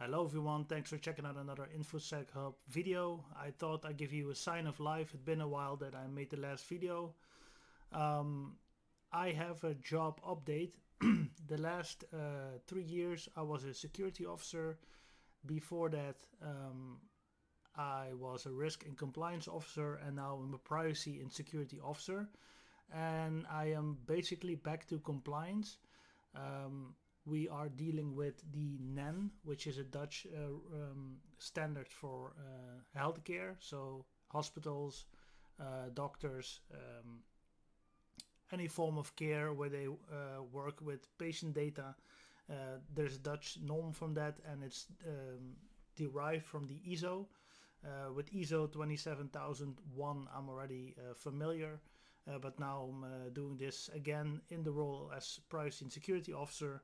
Hello everyone, thanks for checking out another InfoSec Hub video. I thought I'd give you a sign of life. It's been a while that I made the last video. I have a job update. The last 3 years I was a security officer. Before that I was a risk and compliance officer, and now I'm a privacy and security officer. And I am basically back to compliance. We are dealing with the NEN, which is a Dutch standard for healthcare, so hospitals, doctors, any form of care where they work with patient data. There's a Dutch norm from that, and it's derived from the ISO. With ISO 27001 I'm already familiar, but now I'm doing this again in the role as privacy and security officer.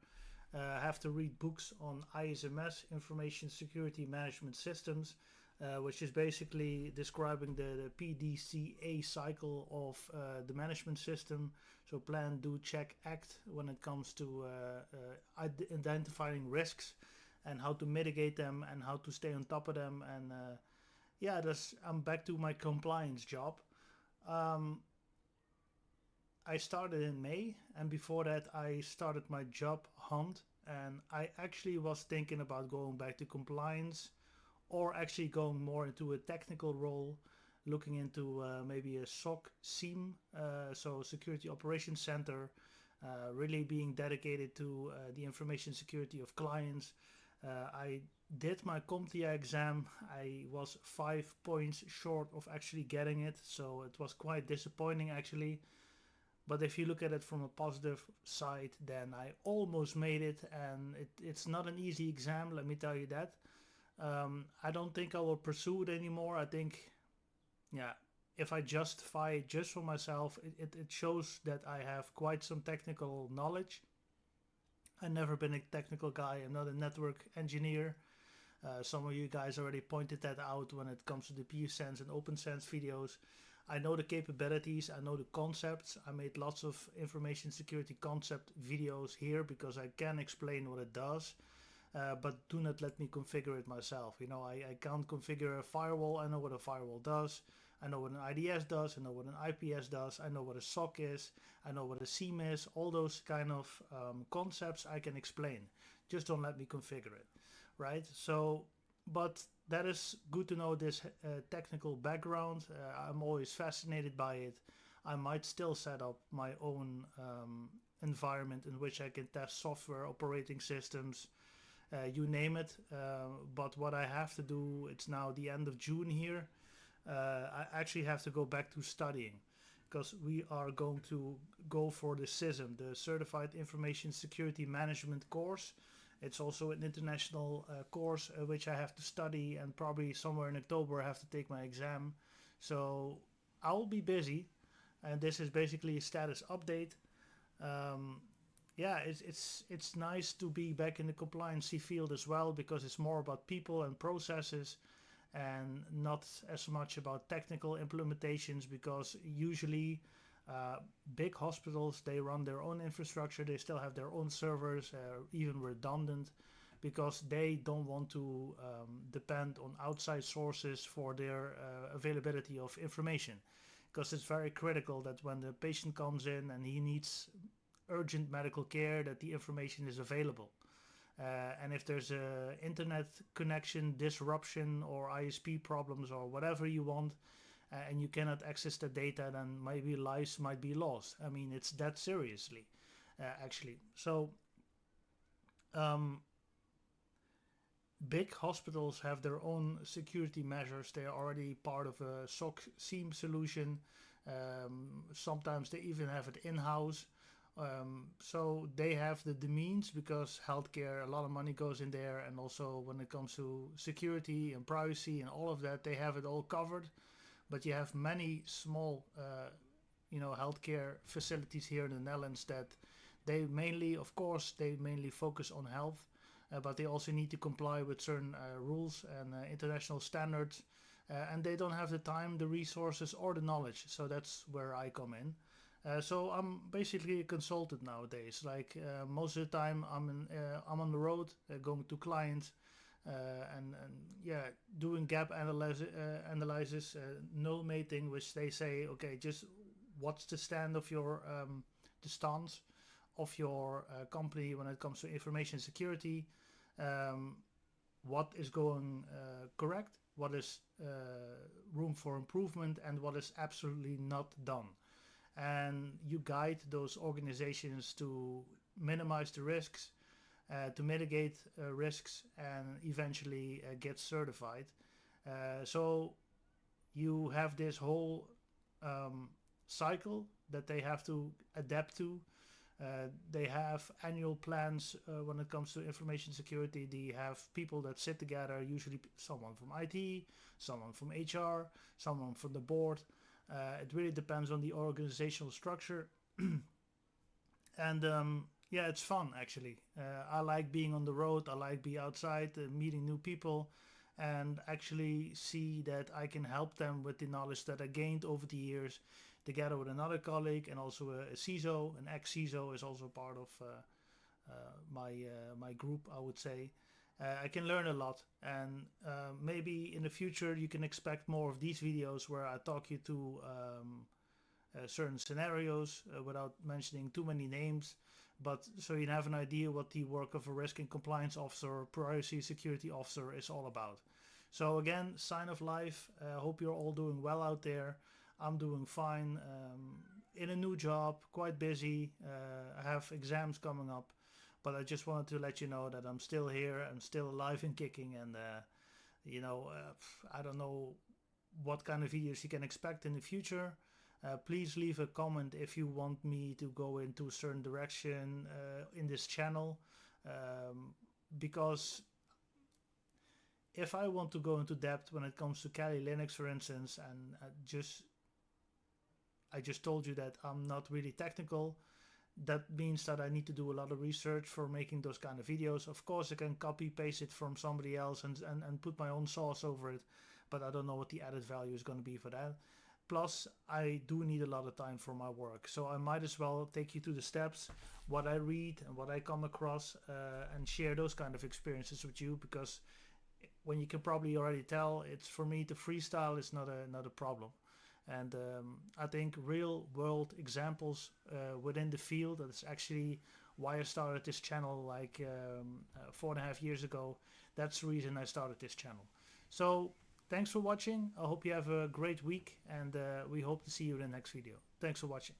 I have to read books on ISMS, Information Security Management Systems, which is basically describing the PDCA cycle of the management system. So plan, do, check, act when it comes to identifying risks and how to mitigate them and how to stay on top of them. And I'm back to my compliance job. I started in May, and before that I started my job hunt, and I actually was thinking about going back to compliance or actually going more into a technical role, looking into maybe a SOC SIEM, so Security Operations Center, really being dedicated to the information security of clients. I did my CompTIA exam. I was 5 points short of actually getting it, so it was quite disappointing actually. But if you look at it from a positive side, then I almost made it, and it's not an easy exam, let me tell you that. I don't think I will pursue it anymore. I think, if I justify it just for myself, it shows that I have quite some technical knowledge. I've never been a technical guy. I'm not a network engineer. Some of you guys already pointed that out when it comes to the PuSense and OpenSense videos. I know the capabilities, I know the concepts. I made lots of information security concept videos here because I can explain what it does, but do not let me configure it myself. I can't configure a firewall. I know what a firewall does. I know what an IDS does. I know what an IPS does. I know what a SOC is. I know what a SIEM is. All those kind of concepts I can explain. Just don't let me configure it, right? So, but that is good to know this technical background. I'm always fascinated by it. I might still set up my own environment in which I can test software, operating systems, you name it. But what I have to do, it's now the end of June here. I actually have to go back to studying because we are going to go for the CISM, the Certified Information Security Management course. It's also an international course which I have to study, and probably somewhere in October I have to take my exam. So I'll be busy, and this is basically a status update. It's nice to be back in the compliancy field as well, because it's more about people and processes and not as much about technical implementations, because usually big hospitals, they run their own infrastructure. They still have their own servers, even redundant, because they don't want to depend on outside sources for their availability of information, because it's very critical that when the patient comes in and he needs urgent medical care, that the information is available. And if there's a internet connection disruption or ISP problems or whatever you want, and you cannot access the data, then maybe lives might be lost. I mean, it's that seriously, actually. So big hospitals have their own security measures. They are already part of a SOC SIEM solution. Sometimes they even have it in-house. So they have the means, because healthcare, a lot of money goes in there, and also when it comes to security and privacy and all of that, they have it all covered. But you have many small, healthcare facilities here in the Netherlands that they mainly focus on health, but they also need to comply with certain rules and international standards, and they don't have the time, the resources, or the knowledge. So that's where I come in. So I'm basically a consultant nowadays. Like most of the time, I'm on the road, going to clients, and yeah, doing gap analysis, null mating, which they say, okay, just what's the stand of your the stance of your company when it comes to information security, um, what is going correct, what is room for improvement, and what is absolutely not done. And you guide those organizations to minimize the risks, to mitigate risks, and eventually get certified. So you have this whole cycle that they have to adapt to. They have annual plans when it comes to information security. They have people that sit together, usually someone from IT, someone from HR, someone from the board. It really depends on the organizational structure. And yeah, it's fun actually. I like being on the road. I like being outside, meeting new people, and actually see that I can help them with the knowledge that I gained over the years, together with another colleague and also a CISO. An ex CISO is also part of my group, I would say. I can learn a lot, and maybe in the future you can expect more of these videos where I talk you to certain scenarios without mentioning too many names, but so you have an idea what the work of a risk and compliance officer or privacy security officer is all about. So again, sign of life. Hope you're all doing well out there. I'm doing fine. In a new job, quite busy. I have exams coming up, but I just wanted to let you know that I'm still here. I'm still alive and kicking, and I don't know what kind of videos you can expect in the future. Please leave a comment if you want me to go into a certain direction in this channel, because if I want to go into depth when it comes to Kali Linux, for instance, and I just told you that I'm not really technical. That means that I need to do a lot of research for making those kind of videos. Of course, I can copy paste it from somebody else and put my own sauce over it, but I don't know what the added value is going to be for that. Plus, I do need a lot of time for my work, so I might as well take you through the steps, what I read and what I come across, and share those kind of experiences with you. Because when you can probably already tell, it's for me to freestyle is not a problem. And I think real world examples within the field, that's actually why I started this channel like 4.5 years ago. That's the reason I started this channel. So thanks for watching. I hope you have a great week, and we hope to see you in the next video. Thanks for watching.